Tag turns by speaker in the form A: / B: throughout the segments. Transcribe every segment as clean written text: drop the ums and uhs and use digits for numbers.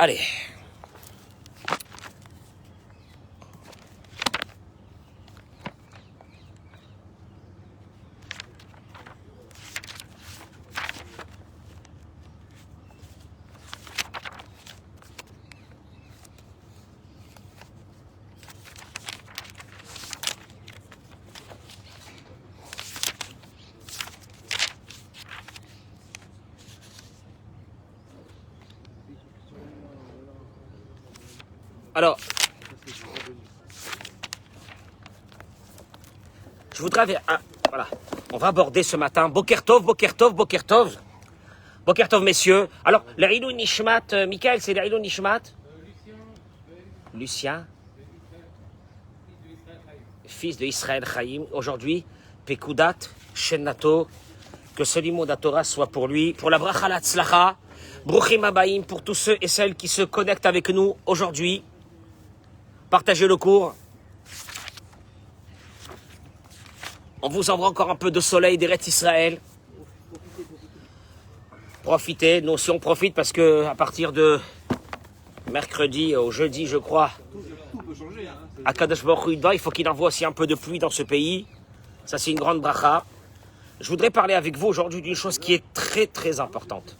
A: Allez. Alors, je voudrais... voilà, on va aborder ce matin Bokertov, Bokertov, Bokertov. Bokertov, messieurs. Alors, l'Aïlou Nishmat, Michael, c'est l'Aïlou Nishmat Lucien, fils de Israël Chaim. Aujourd'hui, Pekoudat, Shenato, que ce limoud Torah soit pour lui, pour la Bracha Latzlacha, Bruchim Abaim, pour tous ceux et celles qui se connectent avec nous aujourd'hui. Partagez le cours. On vous envoie encore un peu de soleil d'Eretz Israël. Profitez, nous aussi on profite parce que à partir de mercredi au jeudi, je crois, à Kadosh Baruch Hu, il faut qu'il envoie aussi un peu de pluie dans ce pays. Ça, c'est une grande bracha. Je voudrais parler avec vous aujourd'hui d'une chose qui est très très importante.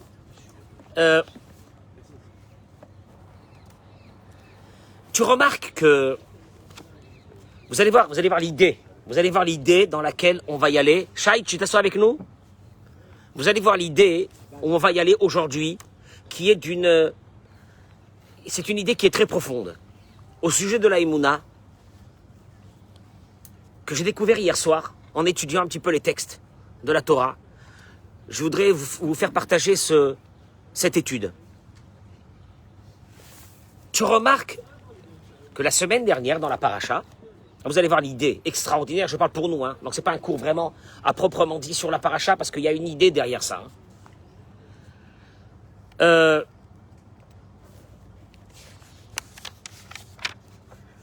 A: Tu remarques que vous allez voir l'idée. Vous allez voir l'idée dans laquelle on va y aller. Shai, tu t'assois avec nous? Vous allez voir l'idée où on va y aller aujourd'hui, qui est d'une... C'est une idée qui est très profonde. Au sujet de la Emouna, que j'ai découvert hier soir, en étudiant un petit peu les textes de la Torah. Je voudrais vous faire partager cette étude. Tu remarques que la semaine dernière, dans la paracha, vous allez voir l'idée extraordinaire, je parle pour nous, donc c'est pas un cours vraiment à proprement dit sur la paracha, parce qu'il y a une idée derrière ça.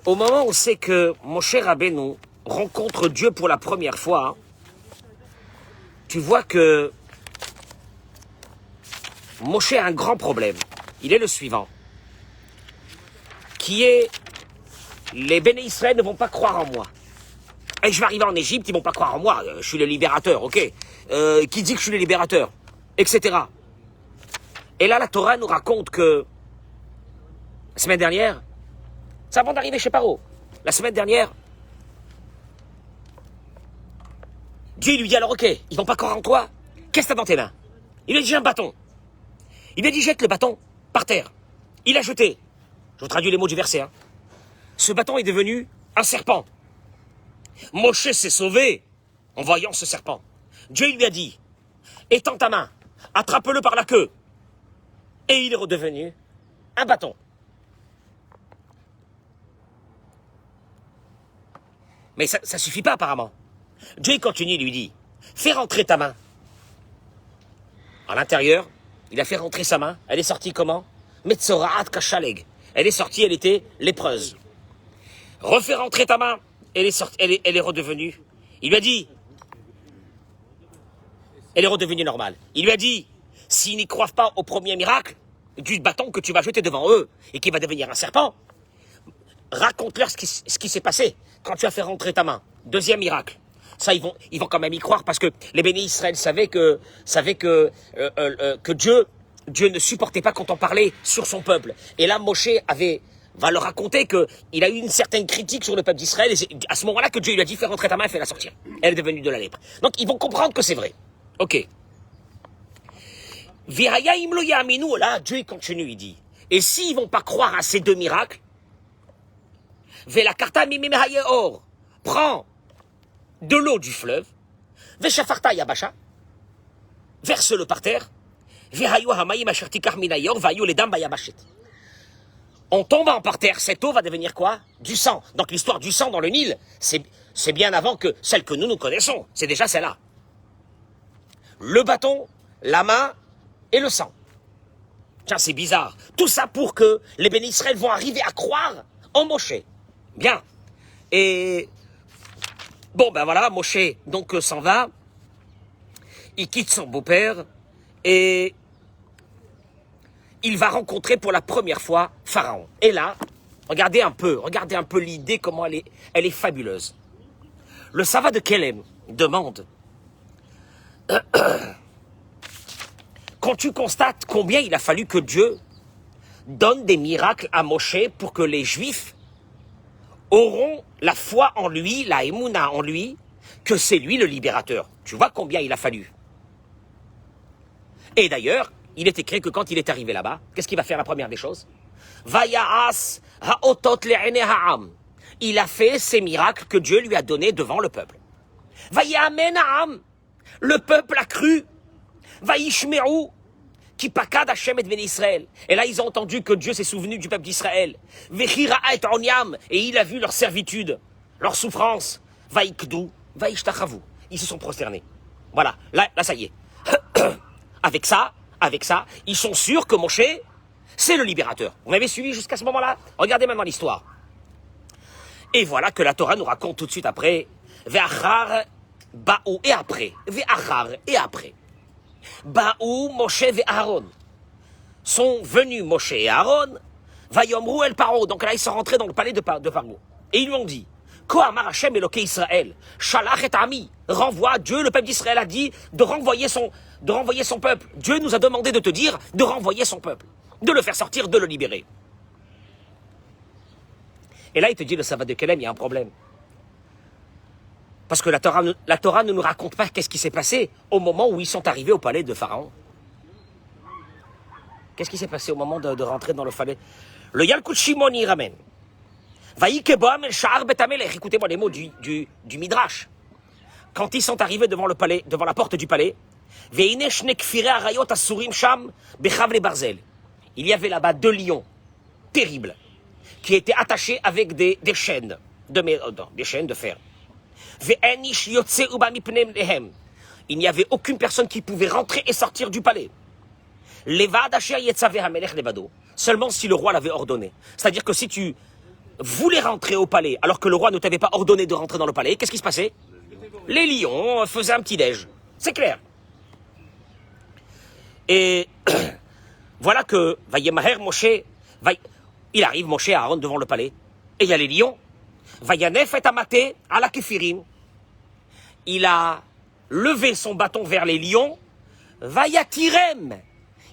A: Au moment où c'est que mon cher Rabbeinu rencontre Dieu pour la première fois, tu vois que Moshe a un grand problème. Il est le suivant, qui est: les Béné Israël ne vont pas croire en moi. Et je vais arriver en Égypte, ils ne vont pas croire en moi. Je suis le libérateur, ok. Qui dit que je suis le libérateur, etc. Et là, la Torah nous raconte que la semaine dernière, c'est avant d'arriver chez Paro, la semaine dernière, Dieu lui dit: alors ok, ils ne vont pas croire en toi, qu'est-ce que tu as dans tes mains? Il lui a dit: j'ai un bâton. Il lui a dit: jette le bâton par terre. Il a jeté. Je vous traduis les mots du verset. Ce bâton est devenu un serpent. Moshe s'est sauvé en voyant ce serpent. Dieu lui a dit: étends ta main, attrape-le par la queue. Et il est redevenu un bâton. Mais ça ne suffit pas apparemment. Dieu continue, il lui dit: fais rentrer ta main. À l'intérieur, il a fait rentrer sa main. Elle est sortie comment? Metzoraat kashaleg. Elle est sortie, elle était lépreuse. Refais rentrer ta main. Elle est sortie, elle est redevenue. Il lui a dit, elle est redevenue normale. Il lui a dit: s'ils n'y croient pas au premier miracle du bâton que tu vas jeter devant eux et qui va devenir un serpent, raconte-leur ce qui s'est passé quand tu as fait rentrer ta main. Deuxième miracle. Ça, ils vont quand même y croire parce que les bénis Israël savaient que Dieu ne supportait pas quand on parlait sur son peuple. Et là, Moshe va leur raconter qu'il a eu une certaine critique sur le peuple d'Israël, et c'est à ce moment-là que Dieu lui a dit: fais rentrer ta main et fais-la sortir. Elle est devenue de la lèpre. Donc ils vont comprendre que c'est vrai. Ok. Viraya imlo ya'aminu, là, Dieu continue, il dit: et s'ils vont pas croire à ces deux miracles, Vela karta mimimhaye or, prends de l'eau du fleuve, Veshafarta yabasha, verse-le par terre, Vihayu hamayim asher tikach minayor, vayu ledam bayabashet. En tombant par terre, cette eau va devenir quoi? Du sang. Donc l'histoire du sang dans le Nil, c'est bien avant que celle que nous connaissons. C'est déjà celle-là. Le bâton, la main et le sang. Tiens, c'est bizarre. Tout ça pour que les bénis Israël vont arriver à croire en Moshe. Bien. Et bon, ben voilà, Moshe donc s'en va. Il quitte son beau-père et il va rencontrer pour la première fois Pharaon. Et là, regardez un peu l'idée, comment elle est fabuleuse. Le Sava de Kelem demande, quand tu constates combien il a fallu que Dieu donne des miracles à Moshe pour que les Juifs auront la foi en lui, la émouna en lui, que c'est lui le libérateur. Tu vois combien il a fallu. Et d'ailleurs, il est écrit que quand il est arrivé là-bas, qu'est-ce qu'il va faire la première des choses? Vaya'as ha'otot le'ene ha'am. Il a fait ces miracles que Dieu lui a donnés devant le peuple. Vaya'amen ha'am. Le peuple a cru. Vayishme'u. Ki pakad Hashem et ben Israël. Et là, ils ont entendu que Dieu s'est souvenu du peuple d'Israël. Vechira'a et onyam. Et il a vu leur servitude, leur souffrance. Vaikdu. Vaishtachavu. Ils se sont prosternés. Voilà. Là, ça y est. Avec ça, ils sont sûrs que Moshe, c'est le libérateur. Vous m'avez suivi jusqu'à ce moment-là? Regardez maintenant l'histoire. Et voilà que la Torah nous raconte tout de suite après. Ve'achar ba'u. Et après. Ve'achar. Et après. Ba'u Moshe ve'Aaron. Sont venus Moshe et Aaron. Vayomru el Paro. Donc là, ils sont rentrés dans le palais de Pharaon. Et ils lui ont dit, Kohamar Hashem Eloké Israël. Shalach et Ami. Renvoie. Dieu, le peuple d'Israël, a dit de renvoyer son peuple. Dieu nous a demandé de te dire de renvoyer son peuple. De le faire sortir, de le libérer. Et là, il te dit, le Sava de Kelem, il y a un problème. Parce que la Torah ne nous raconte pas qu'est-ce qui s'est passé au moment où ils sont arrivés au palais de Pharaon. Qu'est-ce qui s'est passé au moment de rentrer dans le palais? Le Yalkut Shimon y ramène. Vaïkeboam el Sha'ar Betamelech. Écoutez-moi les mots du Midrash. Quand ils sont arrivés devant le palais, devant la porte du palais, Veine shne kfirei arayot asurim sham bechavle barzel. Il y avait là-bas 2 lions terribles qui étaient attachés avec des chaînes des chaînes de fer. Il n'y avait aucune personne qui pouvait rentrer et sortir du palais. Seulement si le roi l'avait ordonné. C'est-à-dire que si tu voulais rentrer au palais alors que le roi ne t'avait pas ordonné de rentrer dans le palais, qu'est-ce qui se passait? Les lions faisaient un petit déj. C'est clair. Et voilà que Vayemaher Moshe, il arrive Moshe à Aaron devant le palais, et il y a les lions. Vayanef et Amaté à la Kefirim. Il a levé son bâton vers les lions. Vayatirem.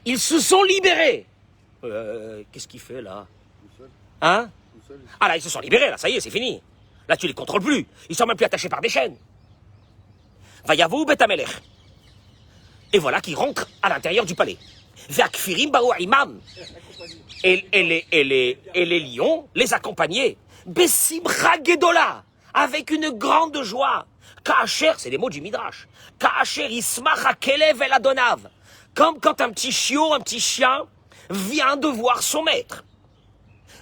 A: Ils se sont libérés. Qu'est-ce qu'il fait là? Hein? Ah là, ils se sont libérés, là, ça y est, c'est fini. Là, tu les contrôles plus. Ils sont même plus attachés par des chaînes. Vayavu Betamelech. Et voilà qu'ils rentrent à l'intérieur du palais. Vakfirim Baou Imam. Et les lions les accompagnaient. Bessimcha Gedola. Avec une grande joie. Kaacher, c'est des mots du Midrash. Kaacher Ismacha Kelev El Adonav. Comme quand un petit chiot, un petit chien, vient de voir son maître.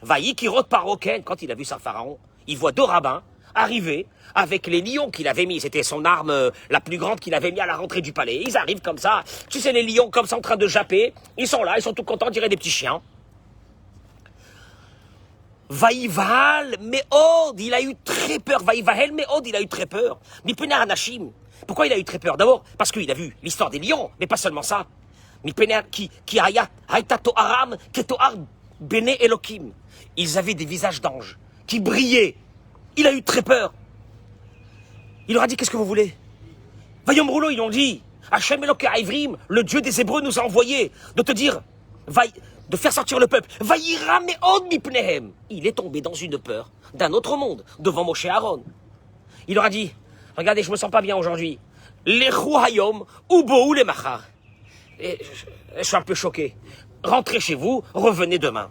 A: Vaï Kirot Paroken, quand il a vu ça, Pharaon, il voit 2 rabbins arriver avec les lions qu'il avait mis. C'était son arme la plus grande qu'il avait mis à la rentrée du palais. Ils arrivent comme ça. Tu sais, les lions comme ça en train de japper. Ils sont là, ils sont tout contents, on dirait des petits chiens. Vaïval Meod, il a eu très peur. Vaïvael Meod, il a eu très peur. Mipena Anashim. Pourquoi il a eu très peur? D'abord, parce qu'il a vu l'histoire des lions, mais pas seulement ça. Mipena qui hayat, hayta to'aram, keto'ar bene Elohim. Ils avaient des visages d'anges qui brillaient. Il a eu très peur. Il leur a dit, qu'est-ce que vous voulez? Vayom Roulo, ils ont dit, Hachem Eloke Aivrim, le Dieu des Hébreux nous a envoyé de te dire, de faire sortir le peuple. Vaïra me'od mipnehem. Il est tombé dans une peur d'un autre monde, devant Moshe Aaron. Il leur a dit, regardez, je me sens pas bien aujourd'hui. Lechu hayom, ubohu le machar. Je suis un peu choqué. Rentrez chez vous, revenez demain.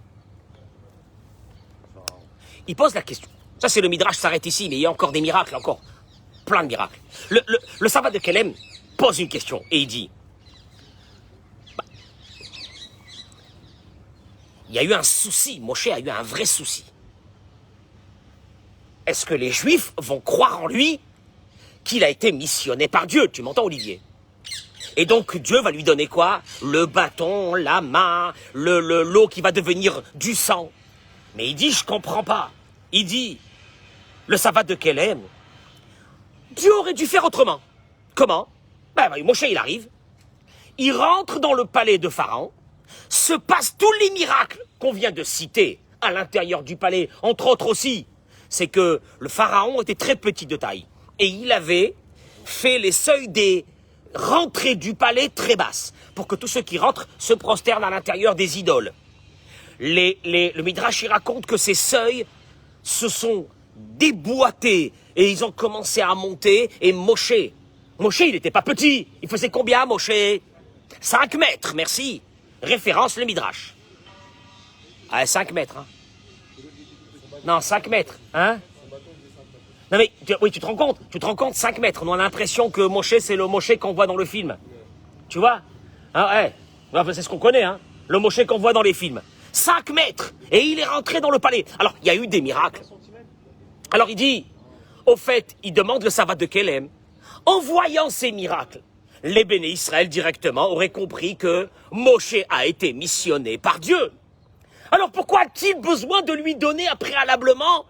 A: Il pose la question. Ça, c'est le Midrash s'arrête ici, mais il y a encore des miracles, encore plein de miracles. Le Sava de Kelem pose une question et il dit, il y a eu un souci, Moshe a eu un vrai souci. Est-ce que les Juifs vont croire en lui qu'il a été missionné par Dieu? Tu m'entends, Olivier? Et donc Dieu va lui donner quoi? Le bâton, la main, l'eau qui va devenir du sang. Mais il dit, je comprends pas. Il dit, le Sava de Kelem, Dieu aurait dû faire autrement. Comment? Moshe, il arrive, il rentre dans le palais de Pharaon, se passent tous les miracles qu'on vient de citer à l'intérieur du palais, entre autres aussi, c'est que le pharaon était très petit de taille et il avait fait les seuils des rentrées du palais très basses pour que tous ceux qui rentrent se prosternent à l'intérieur des idoles. Le Midrash il raconte que ces seuils se sont déboîtés et ils ont commencé à monter et Moshe, il n'était pas petit, il faisait combien Moshe? 5 mètres, merci. Référence le Midrash. Ah, 5 mètres, hein. Non, 5 mètres, hein. Non mais, oui, tu te rends compte, 5 mètres. On a l'impression que Moshe, c'est le Moshe qu'on voit dans le film. Tu vois? Hein, ouais. C'est ce qu'on connaît, hein. Le Moshe qu'on voit dans les films. 5 mètres. Et il est rentré dans le palais. Alors, il y a eu des miracles. Alors, il dit, au fait, il demande le sabbat de Kélem. En voyant ces miracles, les béné Israël directement auraient compris que Moshe a été missionné par Dieu. Alors pourquoi a-t-il besoin de lui donner préalablement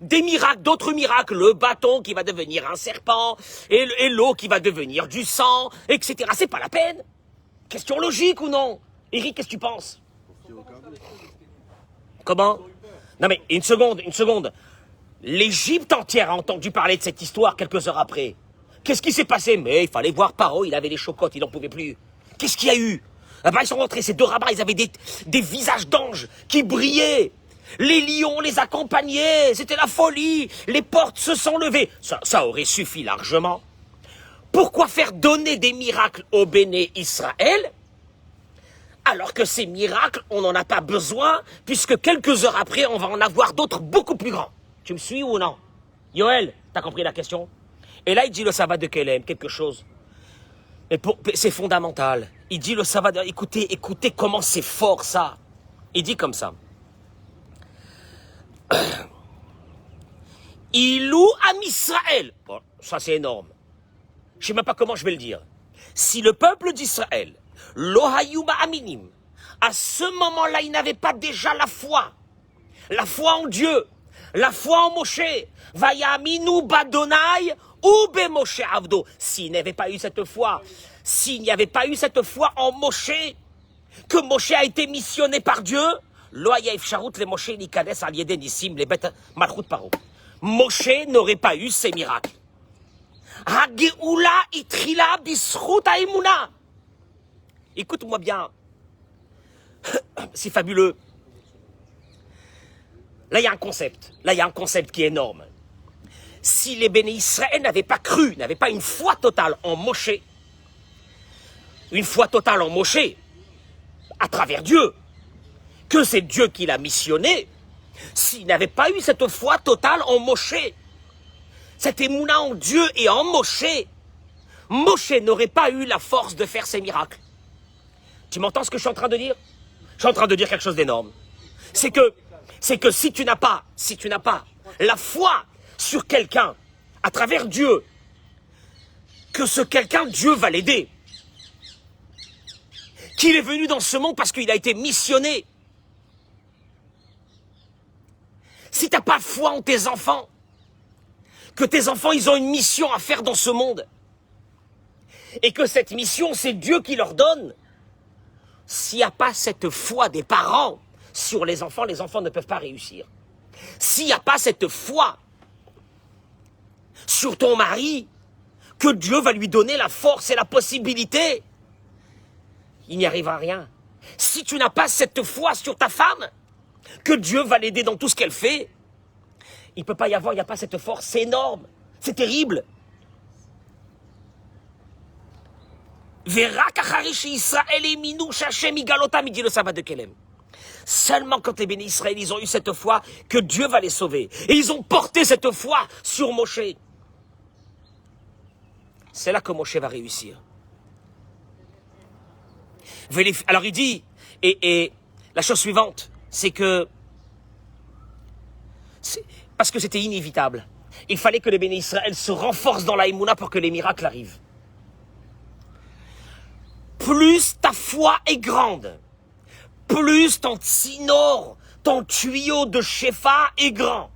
A: des miracles, d'autres miracles, le bâton qui va devenir un serpent, et l'eau qui va devenir du sang, etc. C'est pas la peine. Question logique ou non? Eric, qu'est-ce que tu penses? Comment? Non mais, une seconde. L'Égypte entière a entendu parler de cette histoire quelques heures après. Qu'est-ce qui s'est passé? Mais il fallait voir Paro, il avait les chocottes, il n'en pouvait plus. Qu'est-ce qu'il y a eu? Ah bah, ils sont rentrés, ces 2 rabbins, ils avaient des visages d'anges qui brillaient. Les lions les accompagnaient, c'était la folie. Les portes se sont levées. Ça aurait suffi largement. Pourquoi faire donner des miracles au béné Israël alors que ces miracles, on n'en a pas besoin, puisque quelques heures après, on va en avoir d'autres beaucoup plus grands. Tu me suis ou non? Yoël, t'as compris la question? Et là, il dit le sabbat de Kélem, quelque chose. C'est fondamental. Il dit le sabbat de... Écoutez comment c'est fort, ça. Il dit comme ça. Ilou am Israël. Bon, ça c'est énorme. Je ne sais même pas comment je vais le dire. Si le peuple d'Israël, l'Ohayuba Aminim, à ce moment-là, il n'avait pas déjà la foi en Dieu, la foi en Moshe, Vayaminu Badonai ou Be Moshe Avdo. S'il n'y avait pas eu cette foi en Moshe, que Moshe a été missionné par Dieu, Loayev Sharut les Moshe Nikades Aliede Nissim les bêtes Malchut Paro. Moshe n'aurait pas eu ces miracles. Hageoula itrila bisrut haemuna. Écoute-moi bien. C'est fabuleux. Là, il y a un concept qui est énorme. Si les béné Israël n'avaient pas cru, n'avaient pas une foi totale en Moshe, à travers Dieu, que c'est Dieu qui l'a missionné, s'il n'avait pas eu cette foi totale en Moshe, cette émouna en Dieu et en Moshe, Moshe n'aurait pas eu la force de faire ces miracles. Tu m'entends ce que je suis en train de dire? Je suis en train de dire quelque chose d'énorme. C'est que si tu n'as pas la foi sur quelqu'un, à travers Dieu, que ce quelqu'un, Dieu va l'aider, qu'il est venu dans ce monde parce qu'il a été missionné. Si tu n'as pas foi en tes enfants, que tes enfants, ils ont une mission à faire dans ce monde, et que cette mission, c'est Dieu qui leur donne, s'il n'y a pas cette foi des parents sur les enfants ne peuvent pas réussir. S'il n'y a pas cette foi sur ton mari, que Dieu va lui donner la force et la possibilité, il n'y arrivera rien. Si tu n'as pas cette foi sur ta femme, que Dieu va l'aider dans tout ce qu'elle fait, il ne peut pas y avoir, il n'y a pas cette force, c'est énorme, c'est terrible. Dit le sabbat de Kélem. Seulement quand les béné Israël, ils ont eu cette foi que Dieu va les sauver. Et ils ont porté cette foi sur Moshe. C'est là que Moshe va réussir. Alors il dit, et la chose suivante, c'est que, parce que c'était inévitable, il fallait que les béné Israël se renforcent dans la Emouna pour que les miracles arrivent. Plus ta foi est grande, plus ton tsinor, ton tuyau de Shefa est grand.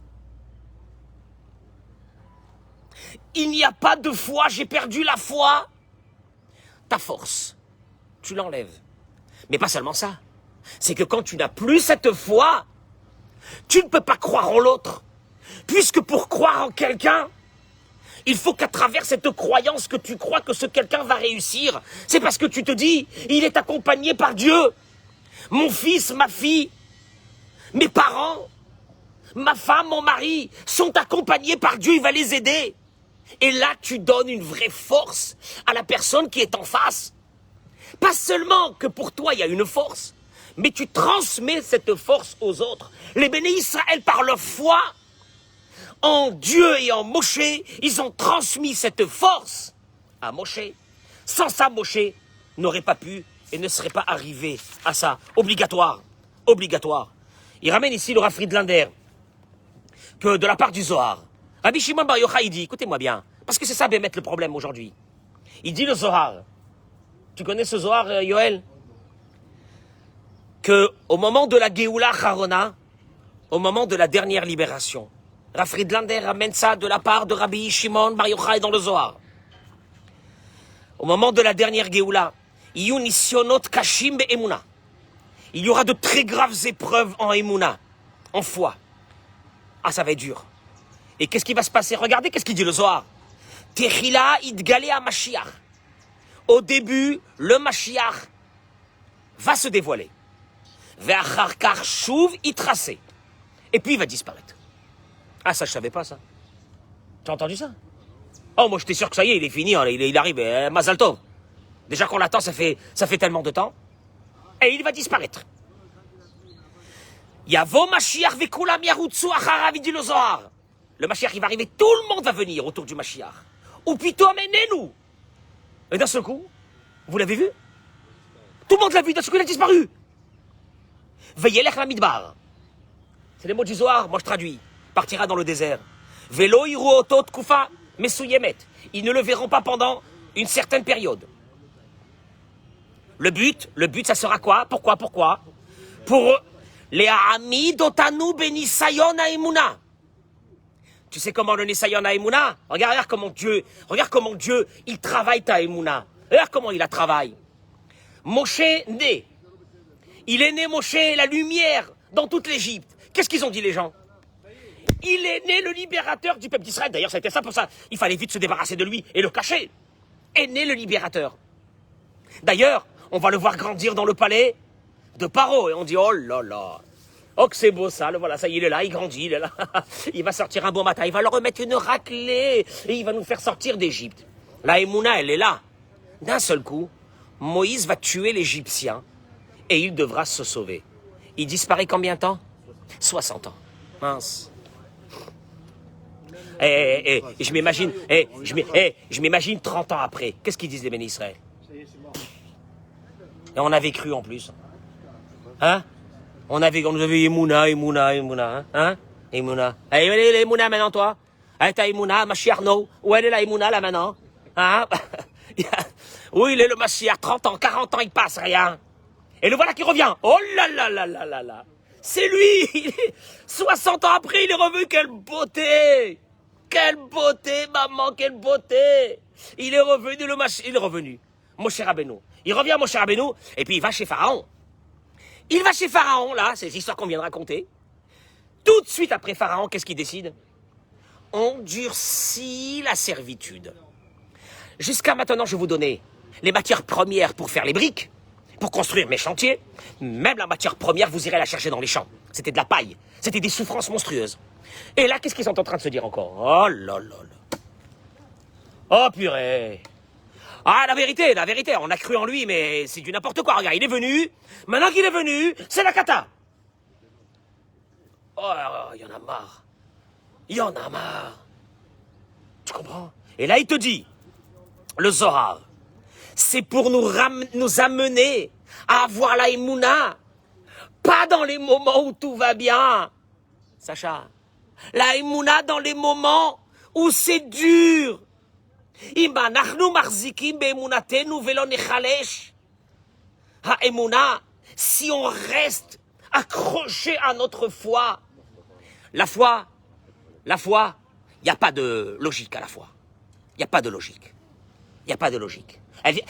A: Il n'y a pas de foi, j'ai perdu la foi. Ta force, tu l'enlèves. Mais pas seulement ça. c'est que quand tu n'as plus cette foi, tu ne peux pas croire en l'autre. Puisque pour croire en quelqu'un, il faut qu'à travers cette croyance que tu crois que ce quelqu'un va réussir, c'est parce que tu te dis, il est accompagné par Dieu. Mon fils, ma fille, mes parents, ma femme, mon mari sont accompagnés par Dieu, il va les aider. Et là, tu donnes une vraie force à la personne qui est en face. Pas seulement que pour toi, il y a une force, mais tu transmets cette force aux autres. Les béné Israël, par leur foi en Dieu et en Moshe, ils ont transmis cette force à Moshe. Sans ça, Moshe n'aurait pas pu et ne serait pas arrivé à ça. Obligatoire. Obligatoire. Il ramène ici le Rav Friedlander, que de la part du Zohar, Rabbi Shimon Bar Yochai, il dit, écoutez-moi bien, parce que c'est ça, Bémet, le problème aujourd'hui. Il dit le Zohar. Tu connais ce Zohar, Yoel? Que au moment de la Géoula Charona, au moment de la dernière libération, Rav Friedlander ramène ça de la part de Rabbi Shimon Bar Yochai dans le Zohar. Au moment de la dernière Géoula, il y aura de très graves épreuves en Emouna, en foi. Ah, ça va être dur. Et qu'est-ce qui va se passer? Regardez qu'est-ce qu'il dit le Zohar. Techila idgale à Mashiach. Au début, le Mashiach va se dévoiler. Ve'achar kar shuv itrasé. Et puis il va disparaître. Ah, ça je savais pas ça. Tu as entendu ça? Oh, moi j'étais sûr que ça y est, il est fini, hein, il arrive, Mazal Tov. Déjà qu'on l'attend, ça fait tellement de temps. Et il va disparaître. Yavo Mashiach vekulam yarutsu acharav, dit le Zohar. Le Mashiach, il va arriver, tout le monde va venir autour du Mashiach. Ou plutôt amenez-nous. Et d'un seul coup, vous l'avez vu? Tout le monde l'a vu, d'un seul coup, il a disparu. Veyelech la midbar. C'est les mots du Zohar, moi je traduis. Partira dans le désert. Velo iru otot kufa mesuyemet. Ils ne le verront pas pendant une certaine période. Le but, ça sera quoi? Pourquoi? Pour les Ha'amid otanu benisayon ha'emuna. Tu sais comment le Nisayon ha'emuna? Regarde comment Dieu, il travaille ta emuna. Regarde comment il la travaille. Moshe né. Il est né, Moshe, la lumière dans toute l'Égypte. Qu'est-ce qu'ils ont dit les gens? Il est né le libérateur du peuple d'Israël. D'ailleurs, ça a été ça pour ça. Il fallait vite se débarrasser de lui et le cacher. Est né le libérateur. D'ailleurs, on va le voir grandir dans le palais de Paro. Et on dit, oh là là. Oh que c'est beau ça, le voilà, ça y est, il est là, il grandit, il est là. Il va sortir un bon matin, il va leur remettre une raclée et il va nous faire sortir d'Égypte. La Emouna, elle est là. D'un seul coup, Moïse va tuer l'Égyptien et il devra se sauver. Il disparaît combien de temps? 60 ans. Mince. Je m'imagine 30 ans après. Qu'est-ce qu'ils disent les bénis Israël? Et on avait cru en plus. Hein? On avait Emouna, hein? Emouna. Elle est l'Emouna maintenant, toi? T'as Emouna, Mashiach, no? Où elle est la Emouna, là, maintenant? Hein? Où il est le Mashiach? 30 ans, 40 ans, il passe, rien. Et le voilà qui revient. Oh là là là là là là. C'est lui! 60 ans après, il est revenu, quelle beauté! Quelle beauté, maman, quelle beauté! Il est revenu, il est revenu. Moshe Rabbeinu. Il revient, Moshe Rabbeinu, et puis il va chez Pharaon. Il va chez Pharaon, là, c'est l'histoire qu'on vient de raconter. Tout de suite après Pharaon, qu'est-ce qu'il décide? On durcit la servitude. Jusqu'à maintenant, je vais vous donner les matières premières pour faire les briques, pour construire mes chantiers. Même la matière première, vous irez la chercher dans les champs. C'était de la paille. C'était des souffrances monstrueuses. Et là, qu'est-ce qu'ils sont en train de se dire encore? Oh là là là. Oh purée. Ah, la vérité, on a cru en lui, mais c'est du n'importe quoi. Regarde, il est venu. Maintenant qu'il est venu, c'est la cata. Oh, il y en a marre. Il y en a marre. Tu comprends? Et là, il te dit, le Zohar, c'est pour nous amener à avoir la Emouna. Pas dans les moments où tout va bien. Sacha, la Emouna dans les moments où c'est dur. Si on reste accroché à notre foi, la foi, il n'y a pas de logique à la foi. Il n'y a pas de logique. Il n'y a pas de logique.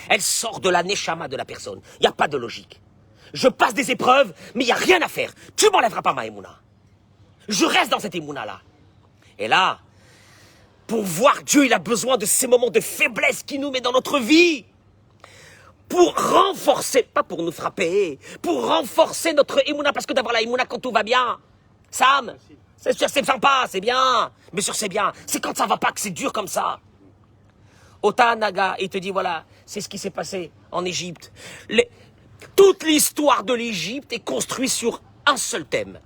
A: Elle sort de la neshama de la personne. Il n'y a pas de logique. je passe des épreuves, mais il n'y a rien à faire. Tu m'enlèveras pas ma émouna. Je reste dans cette émouna-là. Et là, pour voir Dieu, il a besoin de ces moments de faiblesse qu'il nous met dans notre vie. Pour renforcer, pas pour nous frapper, pour renforcer notre émouna. Parce que d'avoir la émouna quand tout va bien, Sam, c'est sûr, c'est sympa, c'est bien. Mais sûr, c'est bien. C'est quand ça va pas que c'est dur comme ça. Ota Naga, il te dit, voilà, c'est ce qui s'est passé en Égypte. Toute l'histoire de l'Égypte est construite sur un seul thème.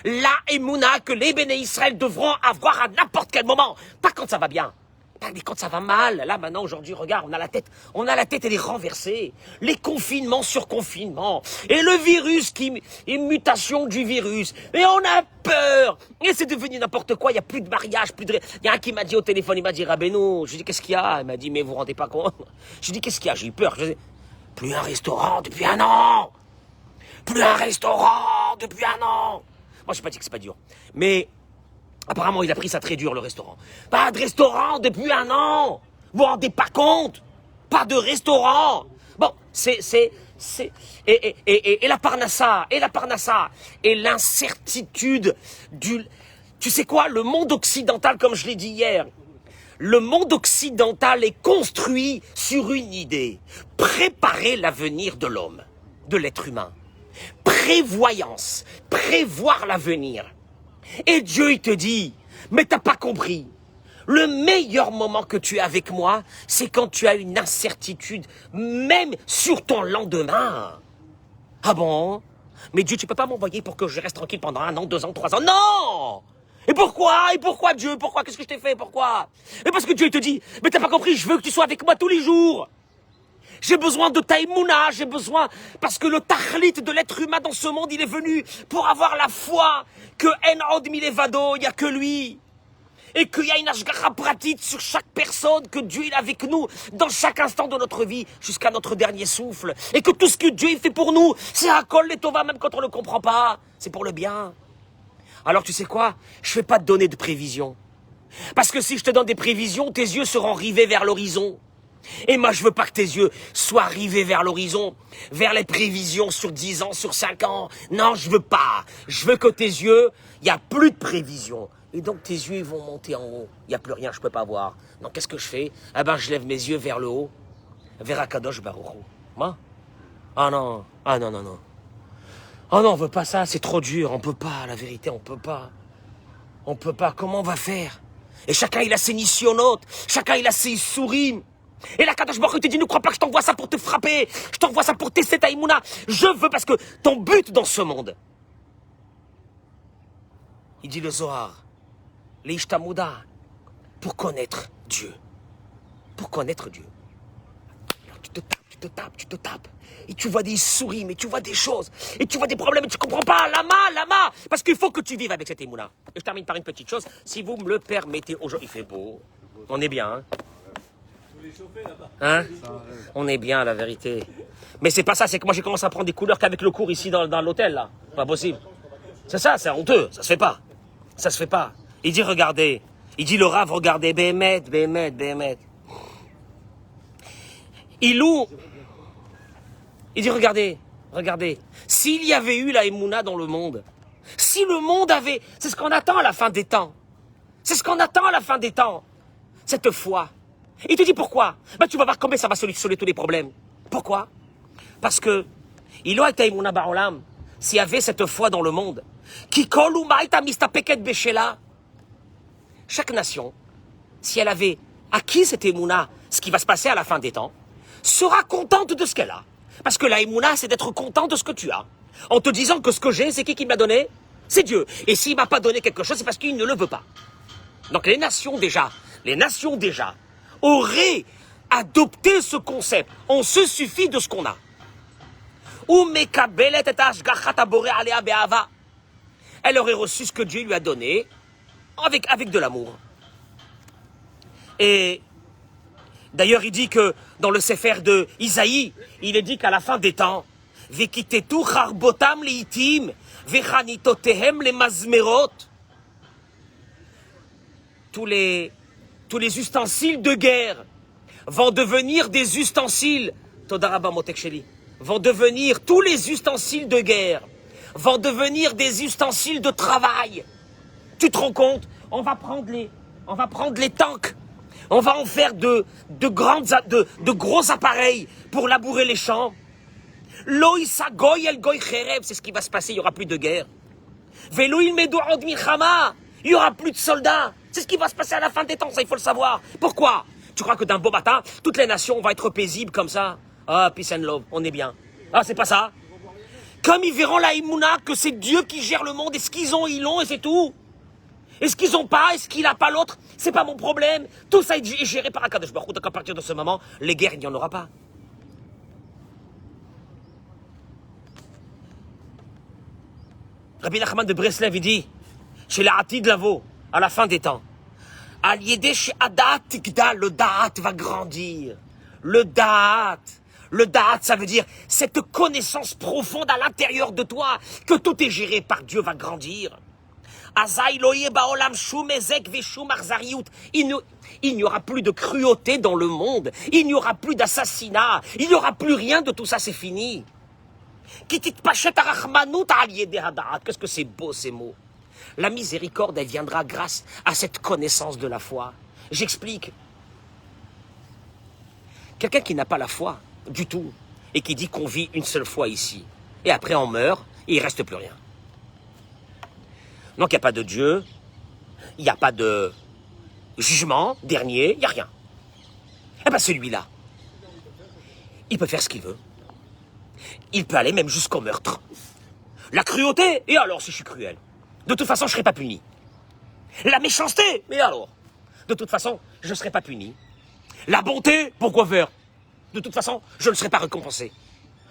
A: La émouna que les béné Israël devront avoir à n'importe quel moment. Pas quand ça va bien. Mais quand ça va mal, là maintenant, aujourd'hui, regarde, on a la tête, elle est renversée. Les confinements sur confinements. Et le virus une mutation du virus. Et on a peur. Et c'est devenu n'importe quoi, il n'y a plus de mariage, plus de... Il y a un qui m'a dit au téléphone, il m'a dit, Rabbeinu, je lui ai dit, qu'est-ce qu'il y a? Il m'a dit, mais vous vous rendez pas compte? Je lui ai dit, qu'est-ce qu'il y a? J'ai eu peur. Plus un restaurant depuis un an. Plus un restaurant depuis un an. Moi, je n'ai pas dit que c'est pas dur. Mais... apparemment, il a pris ça très dur, le restaurant. Pas de restaurant depuis un an. Vous vous rendez pas compte? Pas de restaurant. Bon, et la parnassa, et l'incertitude du... Tu sais quoi? Le monde occidental, comme je l'ai dit hier, le monde occidental est construit sur une idée. Préparer l'avenir de l'homme, de l'être humain. Prévoyance, prévoir l'avenir. Et Dieu, il te dit, mais t'as pas compris. Le meilleur moment que tu as avec moi, c'est quand tu as une incertitude, même sur ton lendemain. Ah bon? Mais Dieu, tu peux pas m'envoyer pour que je reste tranquille pendant 1 an, 2 ans, 3 ans. Non! Et pourquoi? Et pourquoi Dieu? Pourquoi? Qu'est-ce que je t'ai fait? Pourquoi? Et parce que Dieu, il te dit, mais t'as pas compris, je veux que tu sois avec moi tous les jours. J'ai besoin de ta émouna, j'ai besoin, parce que le tachlit de l'être humain dans ce monde, il est venu pour avoir la foi que En Od Milevado, il n'y a que lui. Et qu'il y a une ashgacha pratique sur chaque personne, que Dieu est avec nous dans chaque instant de notre vie, jusqu'à notre dernier souffle. Et que tout ce que Dieu fait pour nous, c'est à kol les tova, même quand on ne le comprend pas. C'est pour le bien. Alors tu sais quoi? Je ne vais pas te donner de prévisions. Parce que si je te donne des prévisions, tes yeux seront rivés vers l'horizon. Et moi, je veux pas que tes yeux soient rivés vers l'horizon, vers les prévisions sur 10 ans, sur 5 ans. Non, je veux pas. Je veux que tes yeux, il n'y a plus de prévisions. Et donc, tes yeux, ils vont monter en haut. Il n'y a plus rien, je peux pas voir. Donc, qu'est-ce que je fais? Eh ben, je lève mes yeux vers le haut, vers Akadosh Baruch Hu. Moi? Ah non, ah non, non, non. Oh non, on veut pas ça, c'est trop dur. On peut pas, la vérité, on peut pas. On peut pas. Comment on va faire? Et chacun, il a ses nisyonotes. Chacun, il a ses souris. Et là, Kadosh Baruch Hu te dit, ne crois pas que je t'envoie ça pour te frapper. Je t'envoie ça pour tester ta imuna. Je veux parce que ton but dans ce monde. Il dit le Zohar, l'Ishtamouda, pour connaître Dieu. Pour connaître Dieu. Alors, tu te tapes. Et tu vois des souris, mais tu vois des choses. Et tu vois des problèmes, et tu comprends pas. Lama. Parce qu'il faut que tu vives avec cette imuna. Et je termine par une petite chose. Si vous me le permettez, aujourd'hui, il fait beau. On est bien, hein? Hein? On est bien, la vérité. Mais c'est pas ça, c'est que moi j'ai commencé à prendre des couleurs qu'avec le cours ici dans l'hôtel, là. Pas possible. C'est ça, c'est honteux. Ça se fait pas. Ça se fait pas. Il dit, regardez. Il dit, le Rav, regardez. Béhémet. Il dit, regardez. S'il y avait eu la Emouna dans le monde, si le monde avait... C'est ce qu'on attend à la fin des temps. Cette foi. Il te dit pourquoi? Tu vas voir combien ça va solutionner tous les problèmes. Pourquoi? Parce que, il a été Emouna Barolam, s'il y avait cette foi dans le monde, chaque nation, si elle avait acquis cette Emouna, ce qui va se passer à la fin des temps, sera contente de ce qu'elle a. Parce que la Emouna, c'est d'être content de ce que tu as. En te disant que ce que j'ai, c'est qui me l'a donné? C'est Dieu. Et s'il m'a pas donné quelque chose, c'est parce qu'il ne le veut pas. Donc les nations déjà, auraient adopté ce concept. On se suffit de ce qu'on a. Elle aurait reçu ce que Dieu lui a donné avec de l'amour. Et d'ailleurs, il dit que dans le Sefer de Isaïe, il est dit qu'à la fin des temps, Vekitetu charbotam leitim, vechanitotehem le mazmerot. Tous les ustensiles de guerre vont devenir des ustensiles, Todaraba Moteksheli, vont devenir, tous les ustensiles de guerre, vont devenir des ustensiles de travail. Tu te rends compte? On va prendre les tanks, on va en faire de gros appareils pour labourer les champs. Loïsa goy el goy chereb, c'est ce qui va se passer, il n'y aura plus de guerre. Veloïl medouad milchama, il n'y aura plus de soldats. C'est ce qui va se passer à la fin des temps, ça il faut le savoir. Pourquoi? Tu crois que d'un beau matin, toutes les nations vont être paisibles comme ça? Ah, peace and love, on est bien. Ah, c'est pas ça. Comme ils verront la Imouna, que c'est Dieu qui gère le monde, et ce qu'ils ont, ils l'ont, et c'est tout. Et ce qu'ils n'ont pas, et ce qu'il n'a pas l'autre, c'est pas mon problème. Tout ça est géré par Akadosh Baruch Hu. Donc à partir de ce moment, les guerres, il n'y en aura pas. Rabbi Nachman de Breslev, il dit, chez la Hatid Lavo, à la fin des temps, Al Yedesh Adat Tikda, le Da'at va grandir. Le Da'at, ça veut dire cette connaissance profonde à l'intérieur de toi, que tout est géré par Dieu, va grandir. Il n'y aura plus de cruauté dans le monde, il n'y aura plus d'assassinat, il n'y aura plus rien de tout ça, c'est fini. Qu'est-ce que c'est beau ces mots. La miséricorde, elle viendra grâce à cette connaissance de la foi. J'explique. Quelqu'un qui n'a pas la foi du tout et qui dit qu'on vit une seule fois ici, et après on meurt et il ne reste plus rien. Donc il n'y a pas de Dieu, il n'y a pas de jugement dernier, il n'y a rien. Eh bien celui-là, il peut faire ce qu'il veut. Il peut aller même jusqu'au meurtre. La cruauté, et alors si je suis cruel? De toute façon, je ne serai pas puni. La méchanceté, mais alors? De toute façon, je ne serai pas puni. La bonté, pourquoi faire? De toute façon, je ne serai pas récompensé.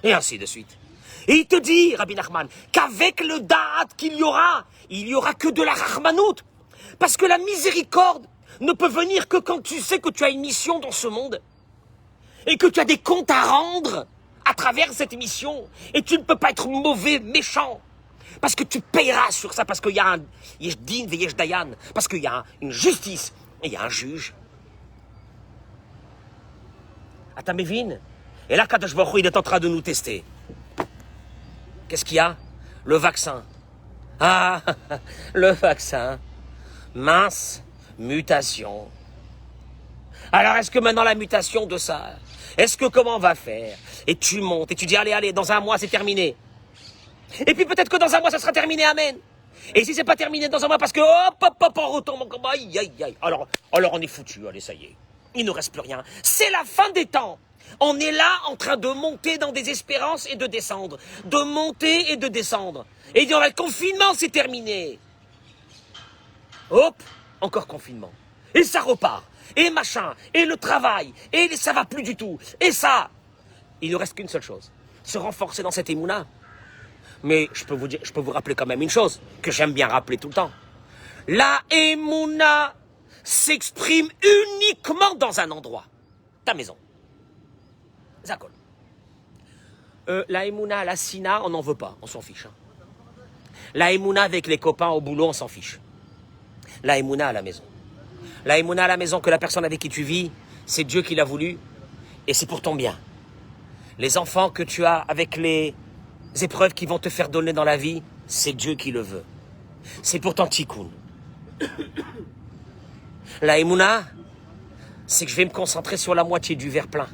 A: Et ainsi de suite. Et il te dit, Rabbi Nachman, qu'avec le da'at qu'il y aura, il n'y aura que de la rachmanout. Parce que la miséricorde ne peut venir que quand tu sais que tu as une mission dans ce monde. Et que tu as des comptes à rendre à travers cette mission. Et tu ne peux pas être mauvais, méchant. Parce que tu payeras sur ça, parce qu'il y a un yesh din ve yesh dayan, parce qu'il y a une justice, et il y a un juge. Attends, Mévin. Et là, Kadosh Baruch Hu, il est en train de nous tester. Qu'est-ce qu'il y a? Le vaccin. Ah, le vaccin. Mince mutation. Alors, est-ce que maintenant la mutation de ça, est-ce que comment on va faire? Et tu montes, et tu dis, allez, dans un mois, c'est terminé. Et puis peut-être que dans un mois, ça sera terminé, amen. Et si c'est pas terminé dans un mois, parce que hop, on retombe en combat, aïe. Alors on est foutu, allez, ça y est. Il ne reste plus rien. C'est la fin des temps. On est là en train de monter dans des espérances et de descendre. De monter et de descendre. Et il y aura le confinement, c'est terminé. Hop, encore confinement. Et ça repart. Et machin. Et le travail. Et ça va plus du tout. Et ça. Il ne reste qu'une seule chose. Se renforcer dans cette émouna. Mais je peux vous rappeler quand même une chose que j'aime bien rappeler tout le temps. La émouna s'exprime uniquement dans un endroit. Ta maison. Zakol. La émouna, la sina, on n'en veut pas, on s'en fiche. Hein. La émouna avec les copains au boulot, on s'en fiche. La émouna à la maison. La émouna à la maison que la personne avec qui tu vis, c'est Dieu qui l'a voulu et c'est pour ton bien. Les enfants que tu as avec les épreuves qui vont te faire donner dans la vie, c'est Dieu qui le veut. C'est pour ton tikkun. La émouna, c'est que je vais me concentrer sur la moitié du verre plein.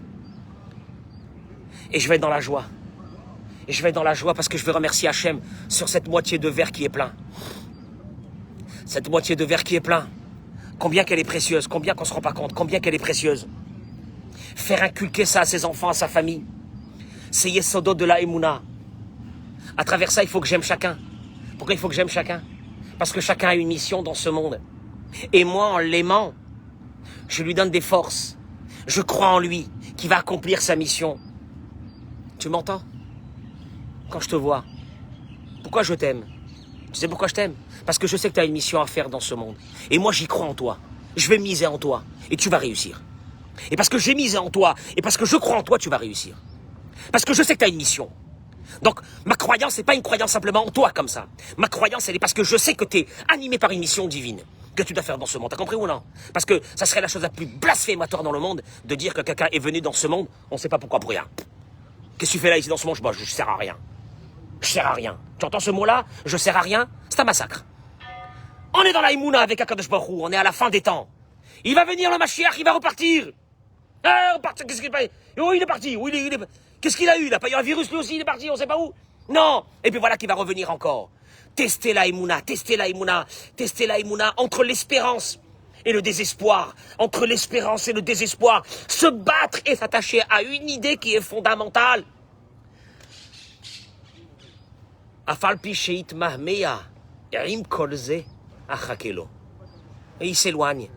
A: Et je vais être dans la joie. Et je vais être dans la joie parce que je vais remercier Hachem sur cette moitié de verre qui est plein. Cette moitié de verre qui est plein. Combien qu'elle est précieuse, combien qu'on ne se rend pas compte, combien qu'elle est précieuse. Faire inculquer ça à ses enfants, à sa famille. C'est Yesodo de la émouna. À travers ça, il faut que j'aime chacun. Pourquoi il faut que j'aime chacun? Parce que chacun a une mission dans ce monde. Et moi, en l'aimant, je lui donne des forces. Je crois en lui, qui va accomplir sa mission. Tu m'entends? Quand je te vois, pourquoi je t'aime? Tu sais pourquoi je t'aime? Parce que je sais que tu as une mission à faire dans ce monde. Et moi, j'y crois en toi. Je vais miser en toi. Et tu vas réussir. Et parce que j'ai misé en toi, et parce que je crois en toi, tu vas réussir. Parce que je sais que tu as une mission. Donc, ma croyance, c'est pas une croyance simplement en toi comme ça. Ma croyance, elle est parce que je sais que tu es animé par une mission divine que tu dois faire dans ce monde. T'as compris ou non? Parce que ça serait la chose la plus blasphématoire dans le monde de dire que quelqu'un est venu dans ce monde, on ne sait pas pourquoi, pour rien. Qu'est-ce que tu fais là ici dans ce monde? Je sers à rien. Je sers à rien. Tu entends ce mot-là? Je sers à rien? C'est un massacre. On est dans la Imouna avec Akadosh Baruch Hu, on est à la fin des temps. Il va venir le Mashiach, il va repartir. Ah, repartir, qu'est-ce qu'il est? Oh, il est parti. Oh, qu'est-ce qu'il a eu? Il a pas eu un virus lui aussi, il est parti, on sait pas où. Non. Et puis voilà qu'il va revenir encore. Tester la Imouna, tester la Imouna, tester la Imouna entre l'espérance et le désespoir. Entre l'espérance et le désespoir. Se battre et s'attacher à une idée qui est fondamentale. Afal pi sheit mahmeya, im kolze. Et il s'éloigne.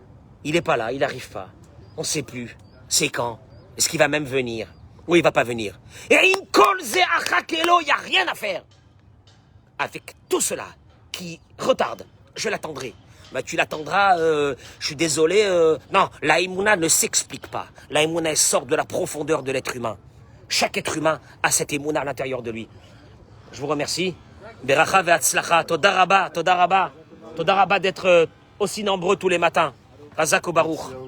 A: Il n'est pas là, il n'arrive pas. On ne sait plus. C'est quand? Est-ce qu'il va même venir? Ou il ne va pas venir? Et il n'y a rien à faire. Avec tout cela qui retarde, je l'attendrai. Mais tu l'attendras, je suis désolé. Non, la Emouna ne s'explique pas. La Emouna sort de la profondeur de l'être humain. Chaque être humain a cette Emouna à l'intérieur de lui. Je vous remercie. Beracha ve'atzlacha, toda rabba, toda rabba. Toda rabba d'être aussi nombreux tous les matins. Razak au Baruch.